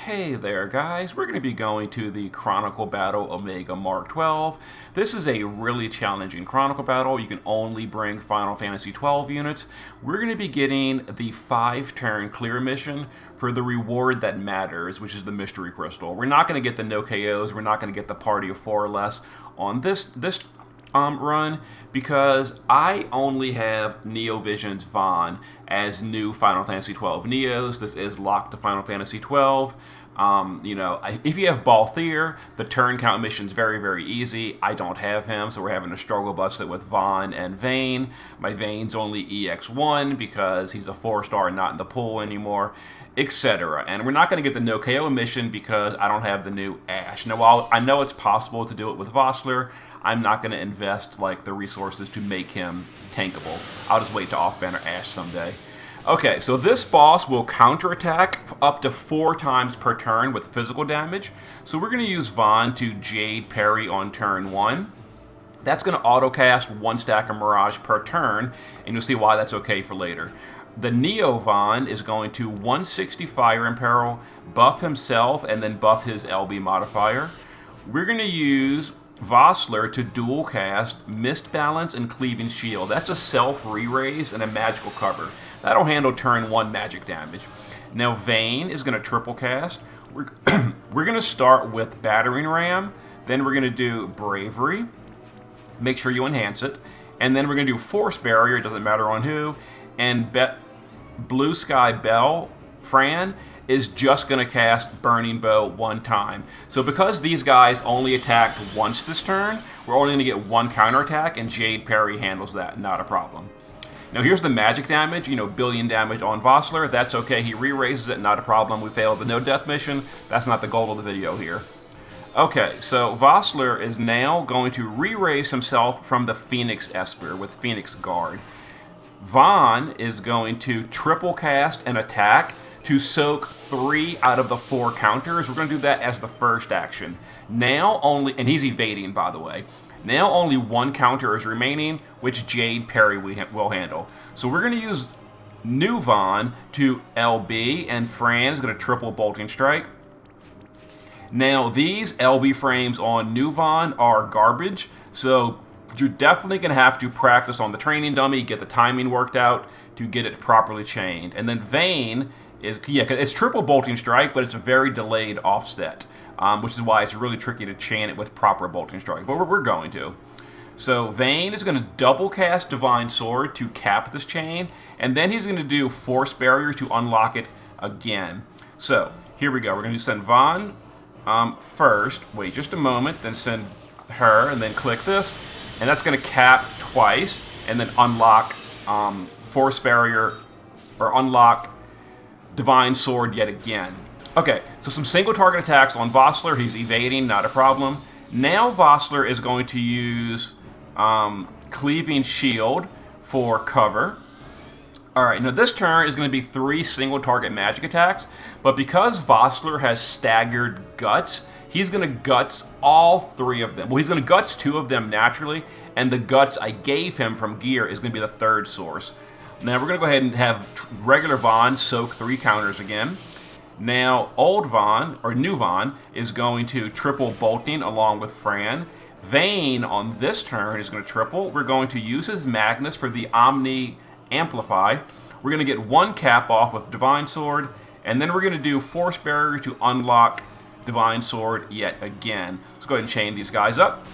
Hey there guys, we're going to be going to the Chronicle Battle Omega Mark 12. This is a really challenging Chronicle Battle. You can only bring Final Fantasy 12 units. We're going to be getting the 5-turn clear mission for the reward that matters, which is the Mystery Crystal. We're not going to get the no KOs, we're not going to get the party of 4 or less on this run, because I only have Neovision's Vaughn as new Final Fantasy 12 Neos. This is locked to Final Fantasy 12. If you have Balthier, the turn count mission's very, very easy. I don't have him, so we're having to struggle bust it with Vaughn and Vayne. My Vayne's only EX1 because he's a 4-star and not in the pool anymore, etc. And we're not going to get the no KO mission because I don't have the new Ashe. Now, while I know it's possible to do it with Vossler, I'm not going to invest the resources to make him tankable. I'll just wait to off-banner Ashe someday. Okay, so this boss will counterattack up to 4 times per turn with physical damage. So we're going to use Vaughn to Jade parry on turn 1. That's going to auto-cast 1 stack of Mirage per turn, and you'll see why that's okay for later. The Neo Vaughn is going to 160 Fire Imperil, buff himself, and then buff his LB modifier. We're going to use Vossler to dual cast Mist Balance and Cleaving Shield. That's a self re-raise and a magical cover. That'll handle turn 1 magic damage. Now Vayne is going to triple cast. We're going to start with Battering Ram, then we're going to do Bravery. Make sure you enhance it. And then we're going to do Force Barrier, it doesn't matter on who. And Blue Sky Bell, Fran, is just going to cast Burning Bow 1 time. So because these guys only attacked once this turn, we're only going to get 1 counterattack, and Jade Parry handles that, not a problem. Now here's the magic damage, billion damage on Vossler. That's okay, he re-raises it, not a problem. We failed the no death mission. That's not the goal of the video here. Okay, so Vossler is now going to re-raise himself from the Phoenix Esper with Phoenix Guard. Vaughn is going to triple cast an attack to soak 3 out of the 4 counters. We're going to do that as the first action. Now only, and he's evading, by the way. Now only 1 counter is remaining, which Jade Parry will handle. So we're going to use New Vaughn to LB, and Fran is going to triple Bolting Strike. Now these LB frames on New Vaughn are garbage, so you're definitely going to have to practice on the training dummy, get the timing worked out to get it properly chained. And then Vayne it's triple Bolting Strike, but it's a very delayed offset, which is why it's really tricky to chain it with proper Bolting Strike. But we're going to. So Vayne is going to double cast Divine Sword to cap this chain, and then he's going to do Force Barrier to unlock it again. So here we go. We're going to send Vaughn first. Wait just a moment. Then send her, and then click this, and that's going to cap twice, and then unlock Force Barrier, or unlock Divine Sword yet again. Okay, so some single target attacks on Vossler. He's evading, not a problem. Now Vossler is going to use Cleaving Shield for cover. Alright, now this turn is going to be 3 single target magic attacks, but because Vossler has staggered guts, he's going to guts all 3 of them. Well, he's going to guts 2 of them naturally, and the guts I gave him from gear is going to be the 3rd source. Now we're going to go ahead and have regular Vaughn soak 3 counters again. Now old Vaughn, or new Vaughn, is going to triple Bolting along with Fran. Vayne on this turn is going to triple. We're going to use his Magnus for the Omni Amplify. We're going to get 1 cap off with Divine Sword, and then we're going to do Force Barrier to unlock Divine Sword yet again. Let's go ahead and chain these guys up.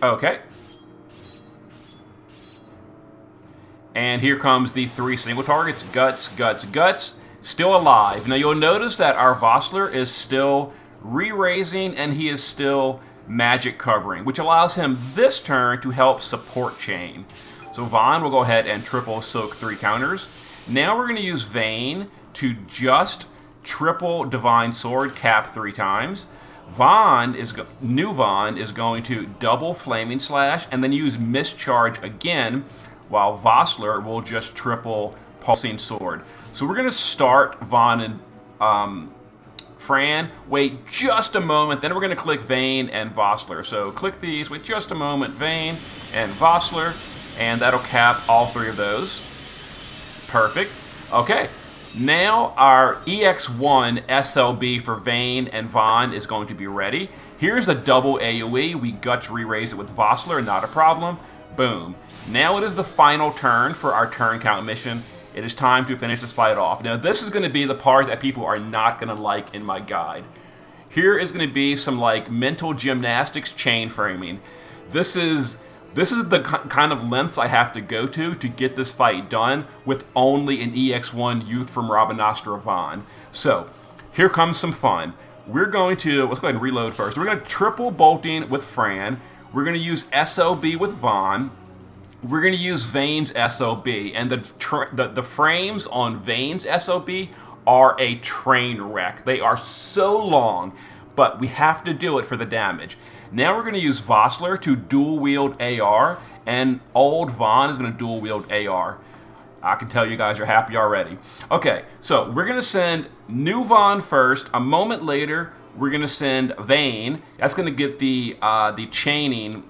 Okay. And here comes the 3 single targets. Guts, guts, guts. Still alive. Now you'll notice that our Vossler is still re-raising, and he is still magic covering, which allows him this turn to help support chain. So Vaughn will go ahead and triple soak 3 counters. Now we're going to use Vayne to just triple Divine Sword, cap 3 times. New Vaughn is going to double Flaming Slash and then use Mischarge again, while Vossler will just triple Pulsing Sword. So we're going to start Vaughn and Fran. Wait just a moment, then we're going to click Vayne and Vossler. So click these, wait just a moment, Vayne and Vossler, and that'll cap all 3 of those. Perfect. Okay, now our EX1 SLB for Vayne and Vaughn is going to be ready. Here's a double AoE. We guts re-raise it with Vossler, not a problem. Boom. Now it is the final turn for our turn count mission. It is time to finish this fight off. Now this is going to be the part that people are not going to like in my guide. Here is going to be some like mental gymnastics chain framing. This is the kind of lengths I have to go to get this fight done with only an EX1 Youth from Rabanastra Vaughn. So, here comes some fun. We're going to, let's go ahead and reload first. We're going to triple bolting with Fran. We're going to use SLB with Vaughn. We're going to use Vayne's SLB. And the frames on Vayne's SLB are a train wreck. They are so long, but we have to do it for the damage. Now we're going to use Vossler to dual wield AR, and old Vaughn is going to dual wield AR. I can tell you guys are happy already. Okay, so we're going to send new Vaughn first. A moment later, we're going to send Vayne. That's going to get the chaining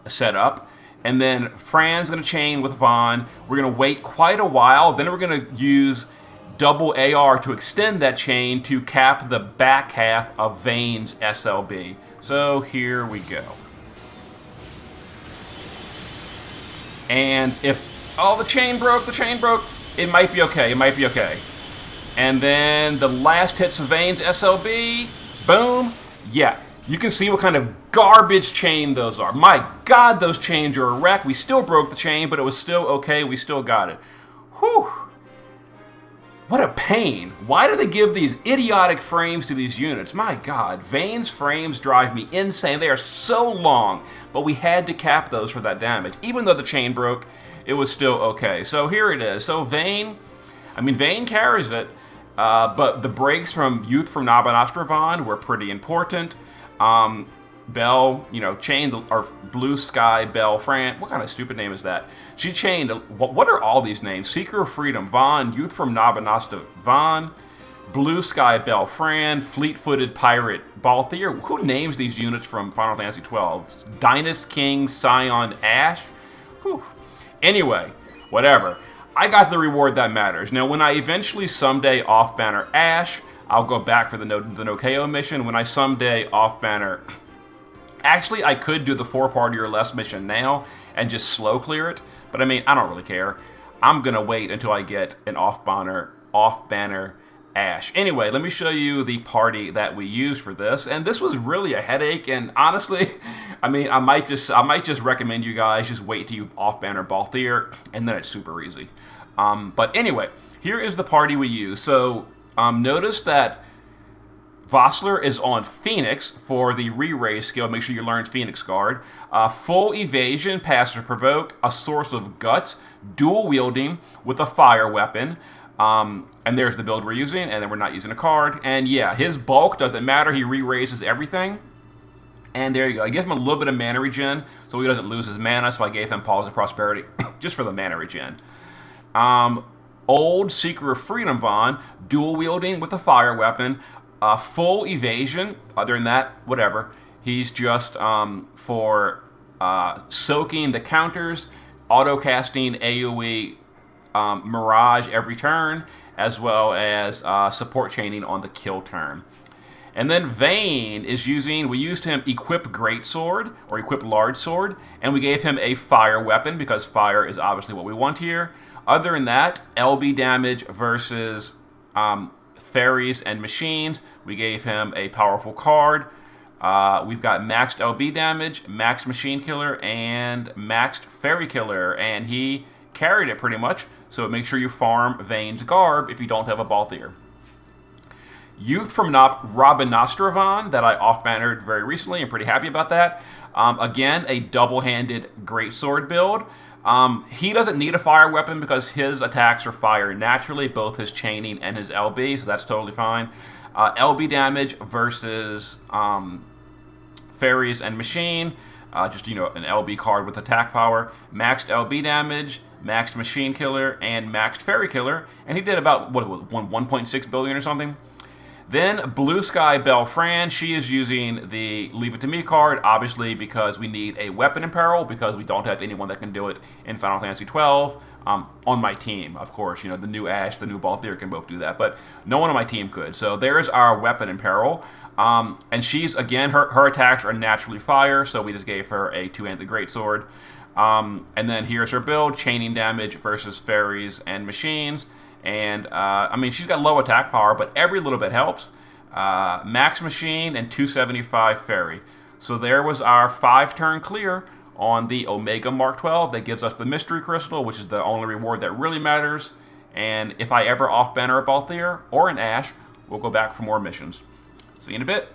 set up. And then Fran's going to chain with Vaughn. We're going to wait quite a while. Then we're going to use double AR to extend that chain to cap the back half of Vayne's SLB. So here we go. And if, oh, the chain broke, it might be okay, And then the last hits of Vayne's SLB, boom, yeah. You can see what kind of garbage chain those are. My God, those chains are a wreck. We still broke the chain, but it was still okay. We still got it. Whew. What a pain. Why do they give these idiotic frames to these units? My God, Vayne's frames drive me insane. They are so long, but we had to cap those for that damage. Even though the chain broke, it was still okay. So here it is. So Vayne carries it, but the breaks from Youth from Nabanastra Vaughn were pretty important. Belle, chained, or Blue Sky Belle Fran. What kind of stupid name is that? She chained, what are all these names? Seeker of Freedom Vaughn, Youth from Nabanastra Vaughn, Blue Sky Belle Fran, Fleet-Footed Pirate Balthier. Who names these units from Final Fantasy XII? Dynast King Scion Ashe? Whew. Anyway, whatever. I got the reward that matters. Now, when I eventually someday off-banner Ashe, I'll go back for the Nokeo mission. When I someday off-banner... Actually, I could do the 4-party or less mission now and just slow clear it. But I mean, I don't really care. I'm going to wait until I get an off-banner Ashe. Anyway, let me show you the party that we used for this. And this was really a headache. And honestly, I mean, I might just recommend you guys just wait till you off-banner Balthier. And then it's super easy. But anyway, here is the party we used. So... notice that Vossler is on Phoenix for the re-raise skill. Make sure you learn Phoenix Guard. Full evasion, passive provoke, a source of guts, dual wielding with a fire weapon. And there's the build we're using, and then we're not using a card. And yeah, his bulk doesn't matter. He re-raises everything. And there you go. I gave him a little bit of mana regen so he doesn't lose his mana. So I gave him Pause of Prosperity just for the mana regen. Old Seeker of Freedom Vaughn, dual wielding with a fire weapon, full evasion. Other than that, whatever. He's just for soaking the counters, auto casting AoE Mirage every turn, as well as support chaining on the kill turn. And then Vayne is we used him Equip Greatsword, or Equip Large Sword, and we gave him a fire weapon, because fire is obviously what we want here. Other than that, LB damage versus fairies and machines, we gave him a powerful card. We've got maxed LB damage, maxed machine killer, and maxed fairy killer, and he carried it pretty much, so make sure you farm Vayne's Garb if you don't have a Balthier. Youth from Rabanastra Vaughn that I off-bannered very recently. I'm pretty happy about that. Again, a double-handed greatsword build. He doesn't need a fire weapon because his attacks are fire naturally, both his chaining and his LB, so that's totally fine. LB damage versus fairies and machine. Just, an LB card with attack power. Maxed LB damage, maxed machine killer, and maxed fairy killer. And he did about, 1.6 billion or something. Then Blue Sky Belle Fran, she is using the Leave It To Me card, obviously because we need a weapon in peril, because we don't have anyone that can do it in Final Fantasy XII. on my team, of course. You know, the new Ashe, the new Balthier can both do that, but no one on my team could. So there's our weapon in peril. And she's, again, her attacks are naturally fire, so we just gave her a two-handed greatsword. And then here's her build, chaining damage versus fairies and machines. And, I mean, she's got low attack power, but every little bit helps. Max machine and 275 fairy. So there was our 5-turn clear on the Omega Mark 12. That gives us the mystery crystal, which is the only reward that really matters. And if I ever off-banner a Balthier or an Ashe, we'll go back for more missions. See you in a bit.